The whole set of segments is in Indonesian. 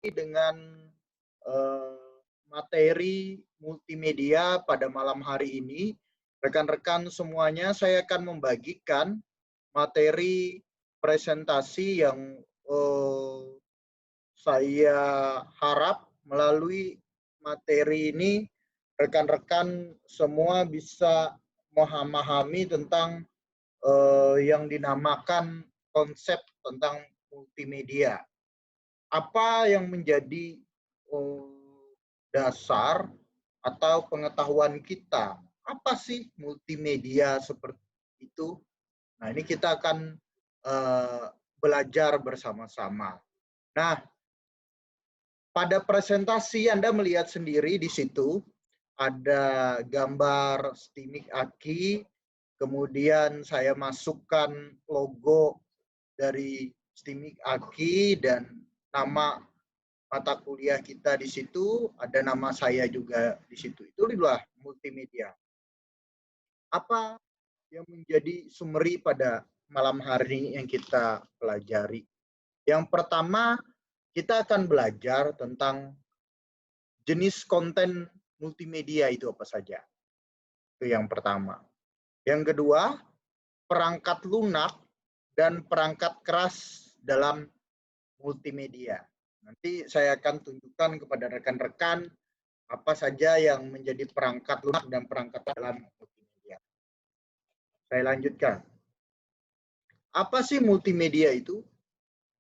dengan eh, materi multimedia pada malam hari ini. Rekan-rekan semuanya, saya akan membagikan materi presentasi yang saya harap melalui materi ini rekan-rekan semua bisa memahami tentang yang dinamakan konsep tentang multimedia. Apa yang menjadi dasar atau pengetahuan kita? Apa sih multimedia seperti itu? Nah, ini kita akan belajar bersama-sama. Nah, pada presentasi Anda melihat sendiri di situ ada gambar Stimik Aki, kemudian saya masukkan logo dari Stimik Aki dan nama mata kuliah kita di situ, ada nama saya juga di situ. Itu adalah multimedia. Apa yang menjadi summary pada malam hari yang kita pelajari? Yang pertama, kita akan belajar tentang jenis konten multimedia itu apa saja. Itu yang pertama. Yang kedua, perangkat lunak dan perangkat keras dalam multimedia. Nanti saya akan tunjukkan kepada rekan-rekan apa saja yang menjadi perangkat lunak dan perangkat dalam multimedia. Saya lanjutkan. Apa sih multimedia itu?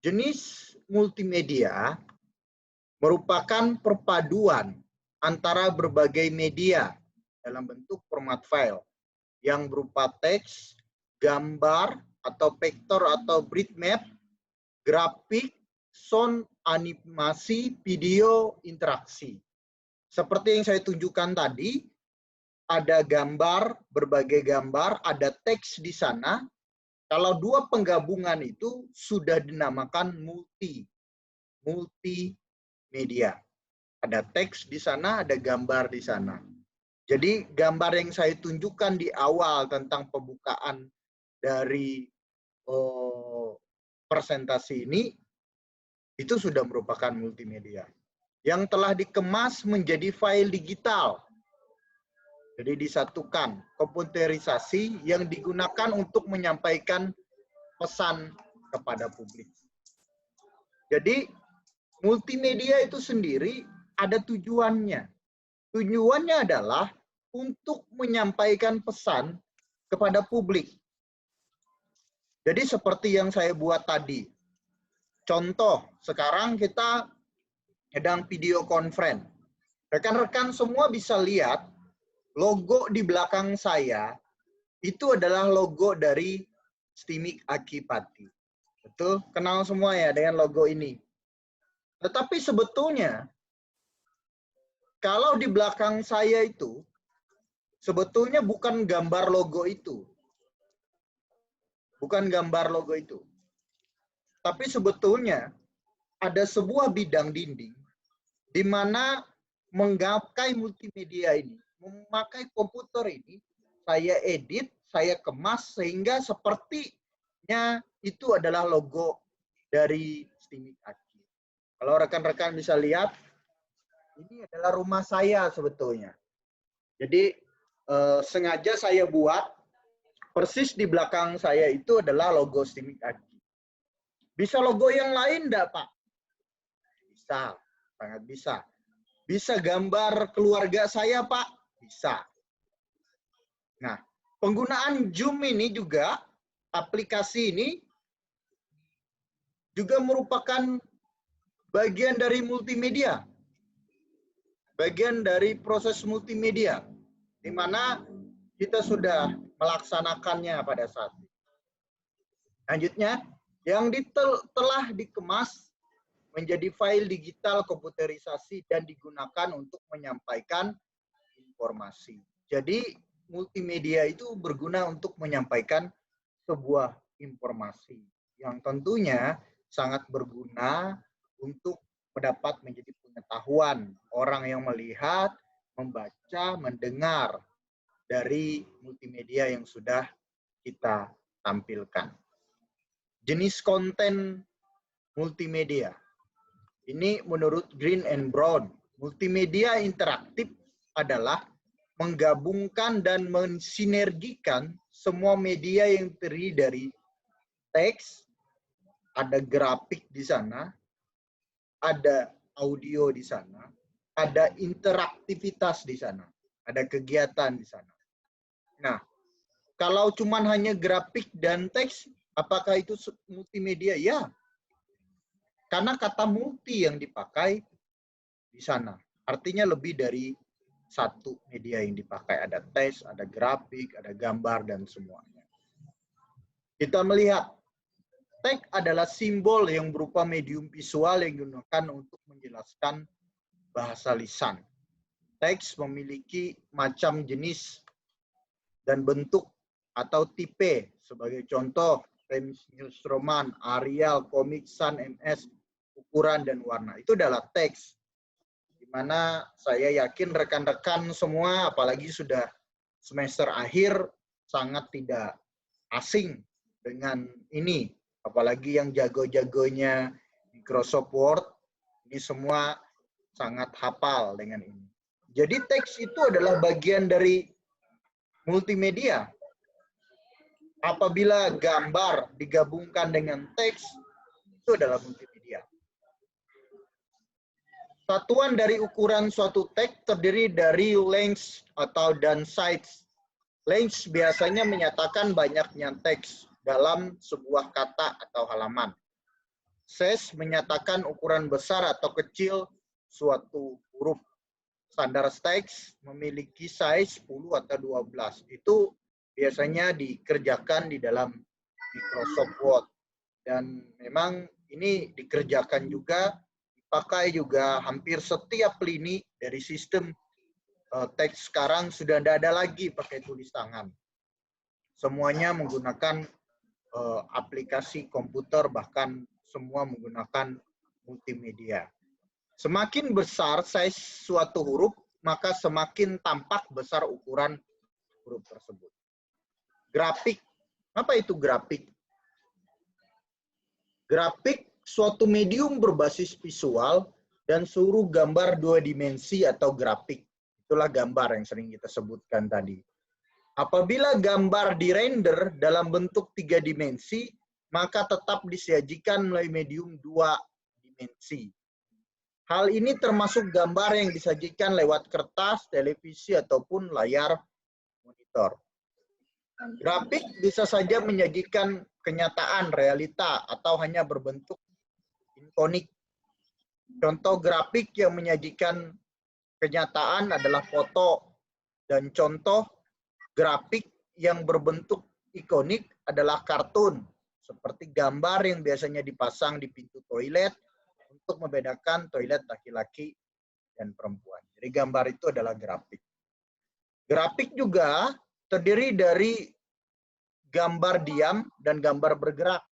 Jenis multimedia merupakan perpaduan antara berbagai media dalam bentuk format file yang berupa teks, gambar, atau vektor atau bitmap, grafik, sound, animasi, video, interaksi. Seperti yang saya tunjukkan tadi, ada gambar, berbagai gambar, ada teks di sana. Kalau dua penggabungan itu sudah dinamakan multimedia. Ada teks di sana, ada gambar di sana. Jadi gambar yang saya tunjukkan di awal tentang pembukaan dari presentasi ini, itu sudah merupakan multimedia. Yang telah dikemas menjadi file digital. Jadi disatukan, komputerisasi yang digunakan untuk menyampaikan pesan kepada publik. Jadi multimedia itu sendiri ada tujuannya. Tujuannya adalah untuk menyampaikan pesan kepada publik. Jadi seperti yang saya buat tadi. Contoh, sekarang kita sedang video conference. Rekan-rekan semua bisa lihat logo di belakang saya itu adalah logo dari Stimik Aki Pati. Betul? Kenal semua ya dengan logo ini. Tetapi sebetulnya kalau di belakang saya itu sebetulnya bukan gambar logo itu. Bukan gambar logo itu. Tapi sebetulnya ada sebuah bidang dinding di mana menggapai multimedia ini, memakai komputer ini, saya edit, saya kemas sehingga sepertinya itu adalah logo dari Stimik Aki. Kalau rekan-rekan bisa lihat, ini adalah rumah saya sebetulnya. Jadi sengaja saya buat persis di belakang saya itu adalah logo Stimik Aki. Bisa logo yang lain enggak, Pak? Bisa, sangat bisa. Bisa gambar keluarga saya, Pak? Bisa. Nah, penggunaan Zoom ini juga, aplikasi ini juga merupakan bagian dari multimedia. Bagian dari proses multimedia, di mana kita sudah melaksanakannya pada saat ini. Lanjutnya, yang telah dikemas menjadi file digital komputerisasi dan digunakan untuk menyampaikan informasi. Jadi multimedia itu berguna untuk menyampaikan sebuah informasi yang tentunya sangat berguna untuk mendapat menjadi pengetahuan orang yang melihat, membaca, mendengar dari multimedia yang sudah kita tampilkan. Jenis konten multimedia. Ini menurut Green and Brown. Multimedia interaktif adalah menggabungkan dan mensinergikan semua media yang terdiri dari teks, ada grafik di sana, ada audio di sana, ada interaktivitas di sana, ada kegiatan di sana. Nah, kalau cuma hanya grafik dan teks, apakah itu multimedia? Ya, karena kata multi yang dipakai di sana. Artinya lebih dari satu media yang dipakai. Ada teks, ada grafik, ada gambar, dan semuanya. Kita melihat teks adalah simbol yang berupa medium visual yang digunakan untuk menjelaskan bahasa lisan. Teks memiliki macam jenis dan bentuk atau tipe. Sebagai contoh, Times News Roman, Arial, Comic Sans, MS, ukuran dan warna. Itu adalah teks. Di mana saya yakin rekan-rekan semua, apalagi sudah semester akhir, sangat tidak asing dengan ini. Apalagi yang jago-jagonya Microsoft Word, ini semua sangat hafal dengan ini. Jadi teks itu adalah bagian dari multimedia. Apabila gambar digabungkan dengan teks, itu adalah multimedia. Satuan dari ukuran suatu teks terdiri dari length atau dan size. Length biasanya menyatakan banyaknya teks dalam sebuah kata atau halaman. Size menyatakan ukuran besar atau kecil suatu huruf. Standar teks memiliki size 10 atau 12. Itu biasanya dikerjakan di dalam Microsoft Word. Dan memang ini dikerjakan juga, dipakai juga hampir setiap lini dari sistem teks sekarang sudah tidak ada lagi pakai tulis tangan. Semuanya menggunakan aplikasi komputer, bahkan semua menggunakan multimedia. Semakin besar size suatu huruf, maka semakin tampak besar ukuran huruf tersebut. Grafik. Apa itu grafik? Grafik suatu medium berbasis visual dan seluruh gambar dua dimensi atau grafik. Itulah gambar yang sering kita sebutkan tadi. Apabila gambar dirender dalam bentuk 3 dimensi, maka tetap disajikan melalui medium 2 dimensi. Hal ini termasuk gambar yang disajikan lewat kertas, televisi, ataupun layar monitor. Grafik bisa saja menyajikan kenyataan, realita, atau hanya berbentuk ikonik. Contoh grafik yang menyajikan kenyataan adalah foto, dan contoh grafik yang berbentuk ikonik adalah kartun, seperti gambar yang biasanya dipasang di pintu toilet untuk membedakan toilet laki-laki dan perempuan. Jadi gambar itu adalah grafik. Grafik juga terdiri dari gambar diam dan gambar bergerak.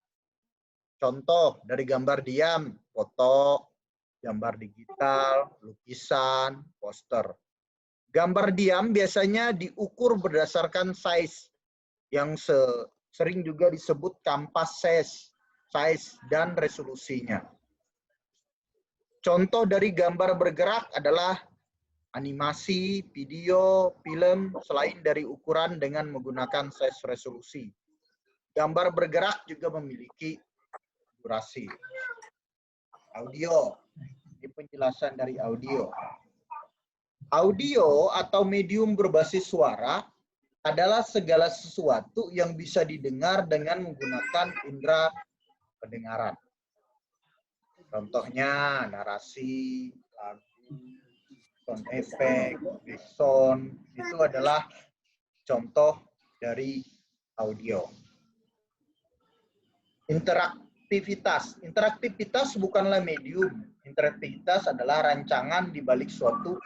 Contoh dari gambar diam, foto, gambar digital, lukisan, poster. Gambar diam biasanya diukur berdasarkan size yang sering juga disebut kampas size dan resolusinya. Contoh dari gambar bergerak adalah animasi, video, film, selain dari ukuran dengan menggunakan size resolusi. Gambar bergerak juga memiliki durasi. Audio, ini penjelasan dari audio. Audio atau medium berbasis suara adalah segala sesuatu yang bisa didengar dengan menggunakan indera pendengaran. Contohnya narasi, lagu, sound effect, sound, itu adalah contoh dari audio. Interaktivitas. Interaktivitas bukanlah medium. Interaktivitas adalah rancangan di balik suatu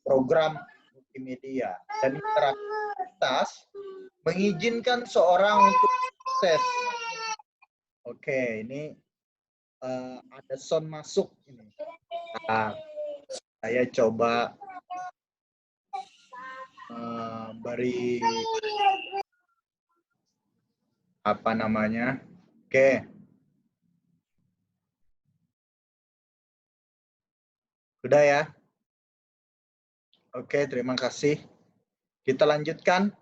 program multimedia. Dan interaktivitas mengizinkan seorang untuk akses. Oke, ini ada sound masuk ini. Nah, saya coba beri apa namanya? Oke. Sudah ya? Oke, terima kasih. Kita lanjutkan.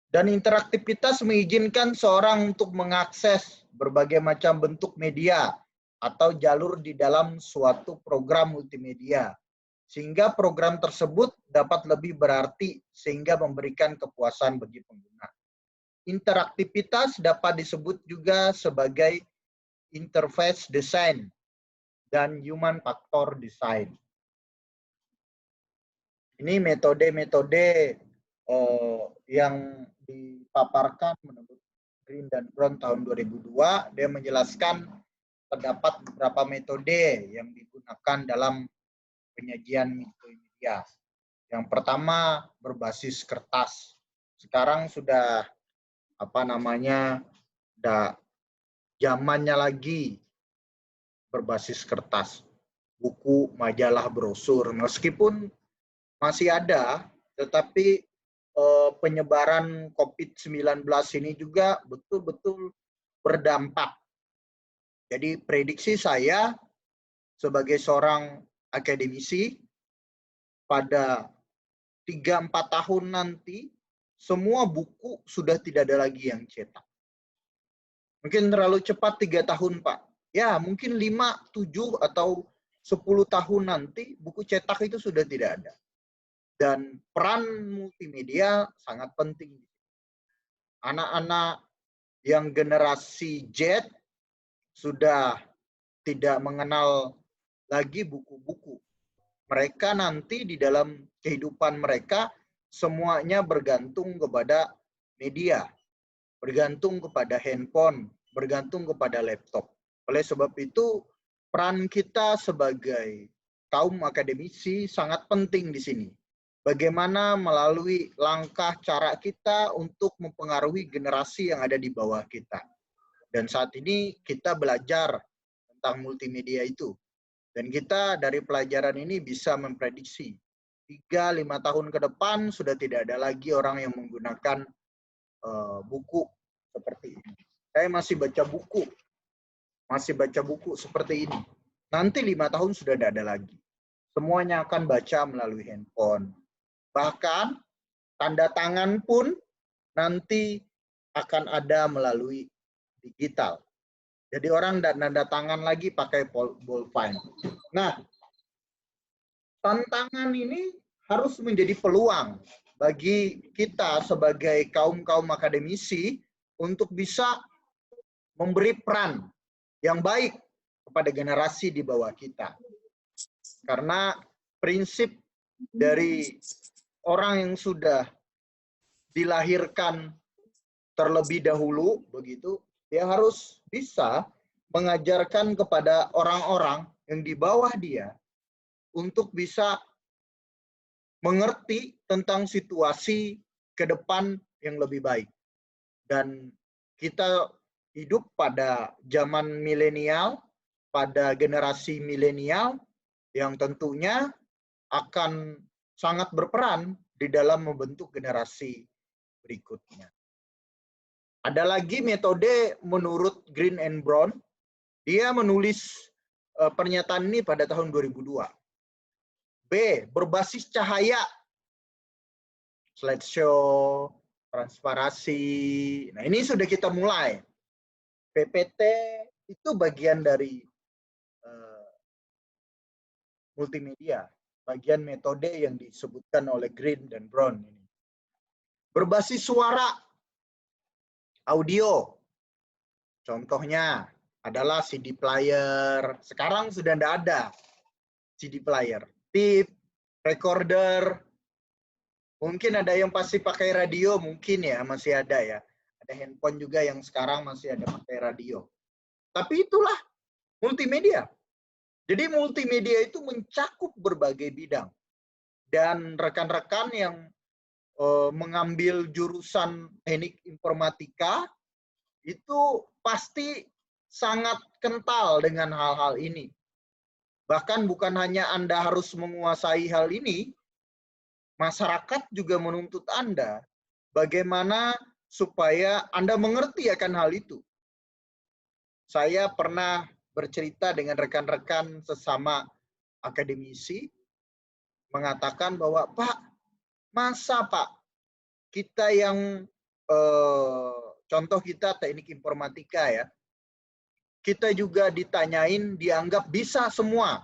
Dan interaktivitas mengizinkan seorang untuk mengakses berbagai macam bentuk media atau jalur di dalam suatu program multimedia. Sehingga program tersebut dapat lebih berarti sehingga memberikan kepuasan bagi pengguna. Interaktivitas dapat disebut juga sebagai interface design dan human factor design. Ini metode-metode yang dipaparkan menurut Green dan Brown tahun 2002. Dia menjelaskan terdapat beberapa metode yang digunakan dalam penyajian multimedia. Yang pertama berbasis kertas. Sekarang sudah zamannya lagi berbasis kertas, buku, majalah, brosur. Meskipun masih ada, tetapi penyebaran COVID-19 ini juga betul-betul berdampak. Jadi prediksi saya sebagai seorang akademisi, pada 3-4 tahun nanti, semua buku sudah tidak ada lagi yang cetak. Mungkin terlalu cepat 3 tahun, Pak. Ya, mungkin 5, 7, atau 10 tahun nanti, buku cetak itu sudah tidak ada. Dan peran multimedia sangat penting. Anak-anak yang generasi Z sudah tidak mengenal lagi buku-buku. Mereka nanti di dalam kehidupan mereka semuanya bergantung kepada media, bergantung kepada handphone, bergantung kepada laptop. Oleh sebab itu, peran kita sebagai kaum akademisi sangat penting di sini. Bagaimana melalui langkah cara kita untuk mempengaruhi generasi yang ada di bawah kita. Dan saat ini kita belajar tentang multimedia itu. Dan kita dari pelajaran ini bisa memprediksi 3-5 tahun ke depan sudah tidak ada lagi orang yang menggunakan buku seperti ini. Saya masih baca buku seperti ini. Nanti 5 tahun sudah tidak ada lagi. Semuanya akan baca melalui handphone. Bahkan tanda tangan pun nanti akan ada melalui digital. Jadi orang tidak tanda tangan lagi pakai ballpoint. Nah, tantangan ini harus menjadi peluang bagi kita sebagai kaum-kaum akademisi untuk bisa memberi peran yang baik kepada generasi di bawah kita. Karena prinsip dari orang yang sudah dilahirkan terlebih dahulu, begitu, dia harus bisa mengajarkan kepada orang-orang yang di bawah dia untuk bisa mengerti tentang situasi ke depan yang lebih baik. Dan kita hidup pada zaman milenial, pada generasi milenial yang tentunya akan sangat berperan di dalam membentuk generasi berikutnya. Ada lagi metode menurut Green and Brown. Dia menulis pernyataan ini pada tahun 2002. B. Berbasis cahaya. Slideshow, transparasi. Nah, ini sudah kita mulai. PPT itu bagian dari multimedia. Bagian metode yang disebutkan oleh Green dan Brown ini. Berbasis suara, audio. Contohnya adalah CD player. Sekarang sudah tidak ada CD player. Tape, recorder. Mungkin ada yang pasti pakai radio, mungkin ya, masih ada ya. Ada handphone juga yang sekarang masih ada pakai radio. Tapi itulah multimedia. Jadi multimedia itu mencakup berbagai bidang. Dan rekan-rekan yang mengambil jurusan teknik informatika itu pasti sangat kental dengan hal-hal ini. Bahkan bukan hanya Anda harus menguasai hal ini, masyarakat juga menuntut Anda bagaimana supaya Anda mengerti akan hal itu. Saya pernah bercerita dengan rekan-rekan sesama akademisi mengatakan bahwa, Pak, masa Pak, kita yang contoh kita teknik informatika ya, kita juga ditanyain, dianggap bisa semua.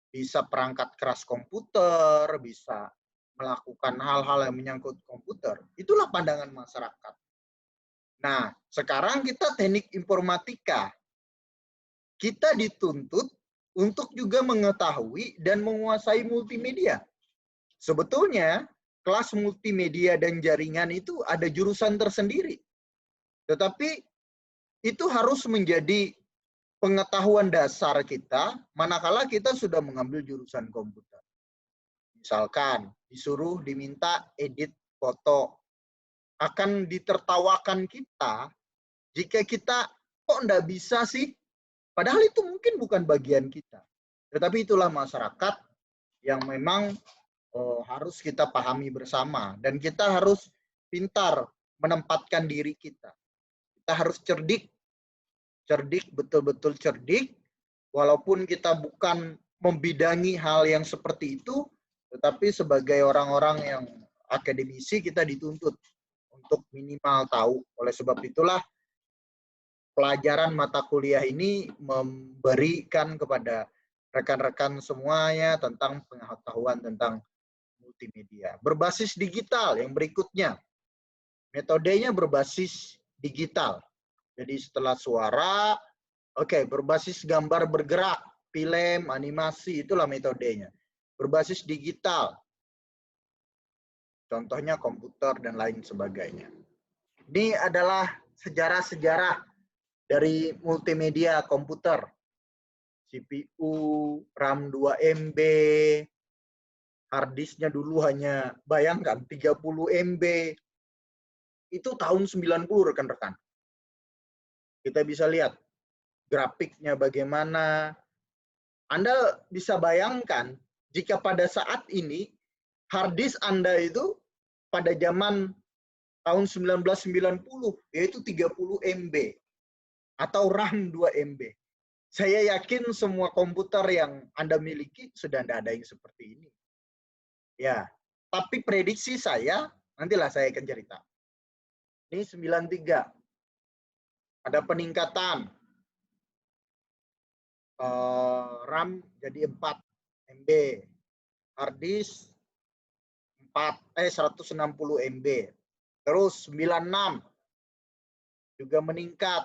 Bisa perangkat keras komputer, bisa melakukan hal-hal yang menyangkut komputer. Itulah pandangan masyarakat. Nah, sekarang kita teknik informatika. Kita dituntut untuk juga mengetahui dan menguasai multimedia. Sebetulnya, kelas multimedia dan jaringan itu ada jurusan tersendiri. Tetapi itu harus menjadi pengetahuan dasar kita manakala kita sudah mengambil jurusan komputer. Misalkan disuruh diminta edit foto, akan ditertawakan kita jika kita kok enggak bisa sih, padahal itu mungkin bukan bagian kita. Tetapi itulah masyarakat yang memang harus kita pahami bersama, dan kita harus pintar menempatkan diri kita. Kita harus cerdik, betul-betul cerdik, walaupun kita bukan membidangi hal yang seperti itu, tetapi sebagai orang-orang yang akademisi kita dituntut untuk minimal tahu. Oleh sebab itulah pelajaran mata kuliah ini memberikan kepada rekan-rekan semuanya tentang pengetahuan tentang multimedia. Berbasis digital yang berikutnya. Metodenya berbasis digital. Jadi setelah suara, berbasis gambar bergerak, film, animasi, itulah metodenya. Berbasis digital. Contohnya komputer dan lain sebagainya. Ini adalah sejarah-sejarah dari multimedia komputer. CPU, RAM 2 MB, harddisknya dulu hanya, bayangkan, 30 MB. Itu tahun 90, rekan-rekan. Kita bisa lihat grafiknya bagaimana. Anda bisa bayangkan jika pada saat ini harddisk Anda itu pada zaman tahun 1990 yaitu 30 MB atau RAM 2 MB. Saya yakin semua komputer yang Anda miliki sudah tidak ada yang seperti ini. Ya, tapi prediksi saya, nantilah saya akan cerita. Ini 93. Ada peningkatan. RAM jadi 4 MB. Harddisk 160 MB. Terus 96 juga meningkat.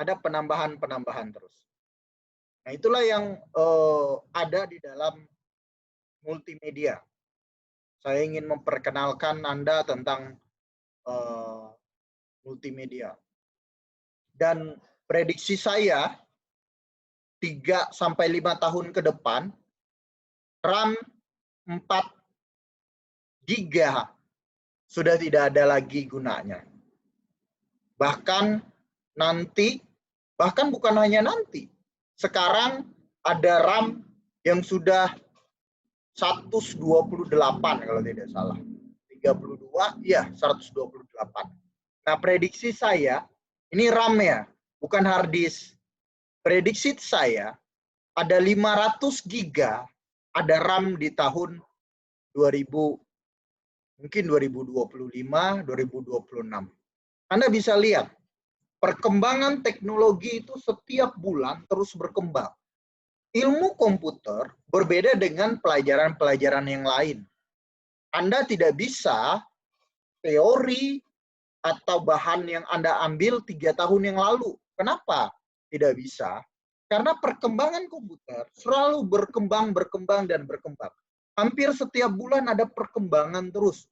Ada penambahan terus. Nah, itulah yang ada di dalam multimedia. Saya ingin memperkenalkan Anda tentang multimedia. Dan prediksi saya 3-5 tahun ke depan, RAM 4 GB sudah tidak ada lagi gunanya. Bahkan bukan hanya nanti, sekarang ada RAM yang sudah 128 kalau tidak salah. 32, ya 128. Nah, prediksi saya, ini RAM ya, bukan harddisk. Prediksi saya ada 500 GB ada RAM di tahun 2000, mungkin 2025, 2026. Anda bisa lihat, perkembangan teknologi itu setiap bulan terus berkembang. Ilmu komputer berbeda dengan pelajaran-pelajaran yang lain. Anda tidak bisa teori atau bahan yang Anda ambil 3 tahun yang lalu. Kenapa tidak bisa? Karena perkembangan komputer selalu berkembang. Hampir setiap bulan ada perkembangan terus.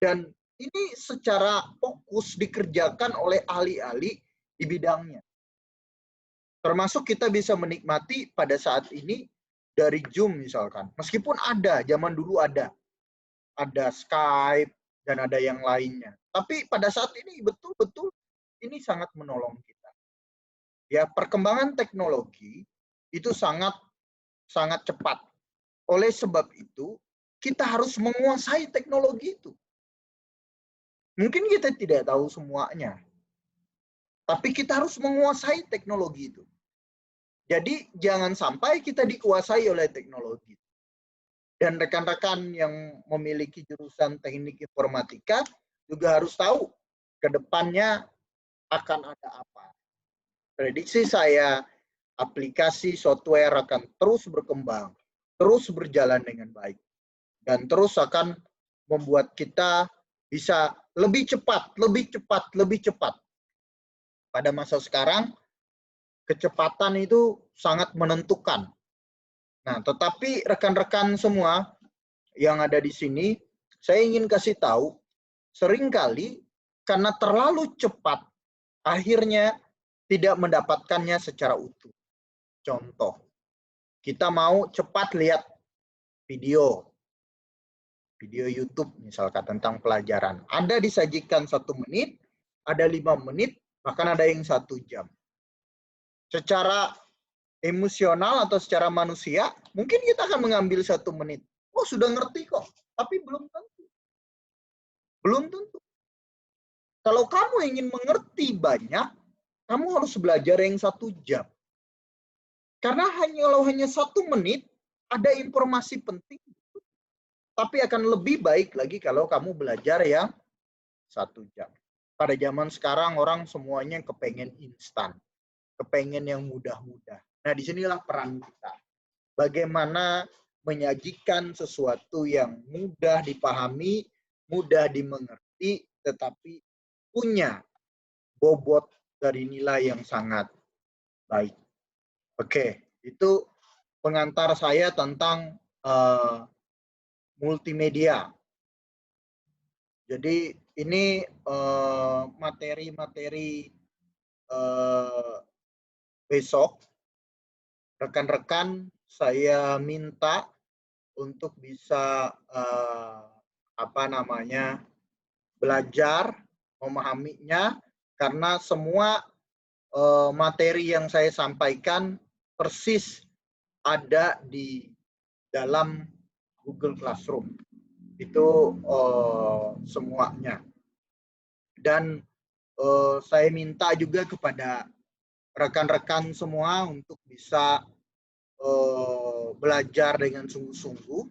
Dan ini secara fokus dikerjakan oleh ahli-ahli di bidangnya. Termasuk kita bisa menikmati pada saat ini dari Zoom misalkan. Meskipun ada, zaman dulu ada Skype, dan ada yang lainnya. Tapi pada saat ini betul-betul ini sangat menolong kita. Ya, perkembangan teknologi itu sangat cepat. Oleh sebab itu, kita harus menguasai teknologi itu. Mungkin kita tidak tahu semuanya, tapi kita harus menguasai teknologi itu. Jadi jangan sampai kita dikuasai oleh teknologi. Dan rekan-rekan yang memiliki jurusan teknik informatika juga harus tahu ke depannya akan ada apa. Prediksi saya, aplikasi software akan terus berkembang, terus berjalan dengan baik, dan terus akan membuat kita bisa lebih cepat, lebih cepat, lebih cepat. Pada masa sekarang, kecepatan itu sangat menentukan. Nah, tetapi rekan-rekan semua yang ada di sini, saya ingin kasih tahu, seringkali karena terlalu cepat, akhirnya tidak mendapatkannya secara utuh. Contoh, kita mau cepat lihat video YouTube misalkan tentang pelajaran. Ada disajikan 1 menit, ada 5 menit, bahkan ada yang 1 jam. Secara emosional atau secara manusia, mungkin kita akan mengambil 1 menit. Oh, sudah ngerti kok, tapi belum tentu. Belum tentu. Kalau kamu ingin mengerti banyak, kamu harus belajar yang 1 jam. Karena kalau hanya 1 menit, ada informasi penting, tapi akan lebih baik lagi kalau kamu belajar yang 1 jam. Pada zaman sekarang, orang semuanya kepengen instan. Kepengen yang mudah-mudah. Nah, disinilah peran kita. Bagaimana menyajikan sesuatu yang mudah dipahami, mudah dimengerti, tetapi punya bobot dari nilai yang sangat baik. Oke, itu pengantar saya tentang multimedia. Jadi ini materi-materi besok. Rekan-rekan saya minta untuk bisa belajar memahaminya, karena semua materi yang saya sampaikan persis ada di dalam Google Classroom. Itu semuanya. Dan saya minta juga kepada rekan-rekan semua untuk bisa belajar dengan sungguh-sungguh.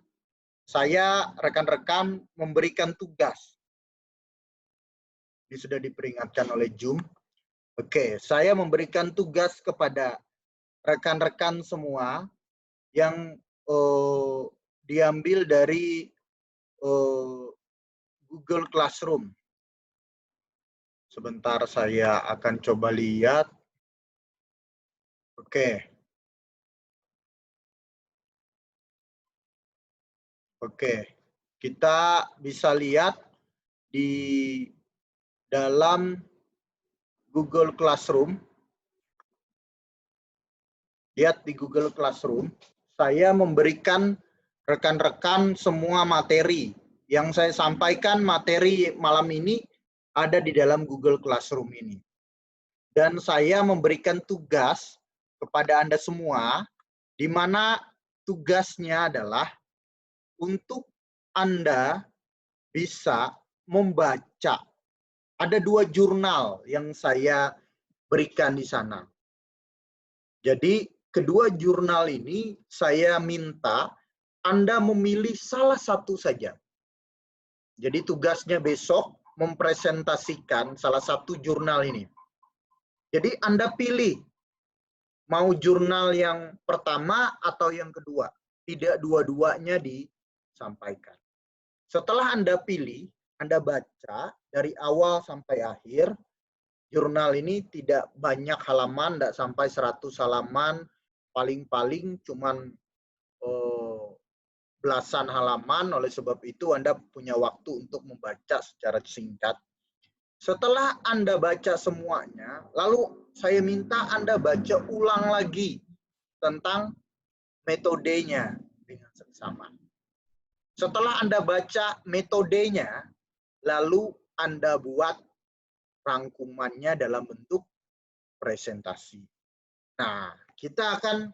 Saya, rekan-rekan, memberikan tugas. Ini sudah diperingatkan oleh Zoom. Oke, saya memberikan tugas kepada rekan-rekan semua yang diambil dari Google Classroom. Sebentar, saya akan coba lihat. Oke. Kita bisa lihat di dalam Google Classroom. Lihat di Google Classroom, saya memberikan rekan-rekan semua materi. Yang saya sampaikan materi malam ini ada di dalam Google Classroom ini. Dan saya memberikan tugas kepada Anda semua, di mana tugasnya adalah untuk Anda bisa membaca. Ada 2 jurnal yang saya berikan di sana. Jadi kedua jurnal ini saya minta Anda memilih salah satu saja. Jadi tugasnya besok mempresentasikan salah satu jurnal ini. Jadi Anda pilih mau jurnal yang pertama atau yang kedua. Tidak dua-duanya disampaikan. Setelah Anda pilih, Anda baca dari awal sampai akhir. Jurnal ini tidak banyak halaman, tidak sampai 100 halaman, paling-paling cuman belasan halaman. Oleh sebab itu Anda punya waktu untuk membaca secara singkat. Setelah Anda baca semuanya, lalu saya minta Anda baca ulang lagi tentang metodenya dengan seksama. Setelah Anda baca metodenya, lalu Anda buat rangkumannya dalam bentuk presentasi. Nah, kita akan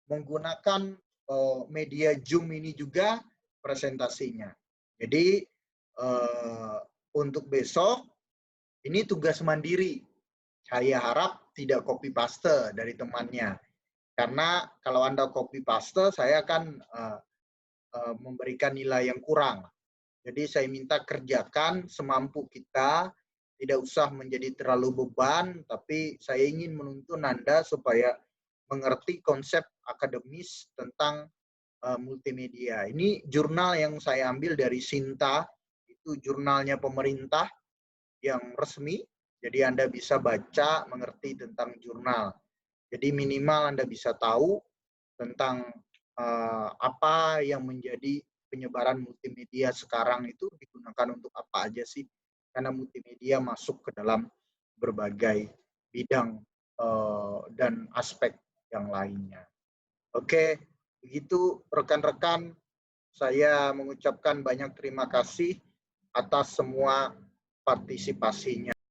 menggunakan media Zoom ini juga presentasinya. Jadi untuk besok ini tugas mandiri. Saya harap tidak copy paste dari temannya. Karena kalau Anda copy paste, saya akan memberikan nilai yang kurang. Jadi saya minta kerjakan semampu kita, tidak usah menjadi terlalu beban, tapi saya ingin menuntun Anda supaya mengerti konsep akademis tentang multimedia. Ini jurnal yang saya ambil dari Sinta, itu jurnalnya pemerintah yang resmi, jadi Anda bisa baca, mengerti tentang jurnal. Jadi minimal Anda bisa tahu tentang apa yang menjadi penyebaran multimedia sekarang itu digunakan untuk apa aja sih? Karena multimedia masuk ke dalam berbagai bidang dan aspek yang lainnya. Oke, begitu rekan-rekan, saya mengucapkan banyak terima kasih atas semua partisipasinya.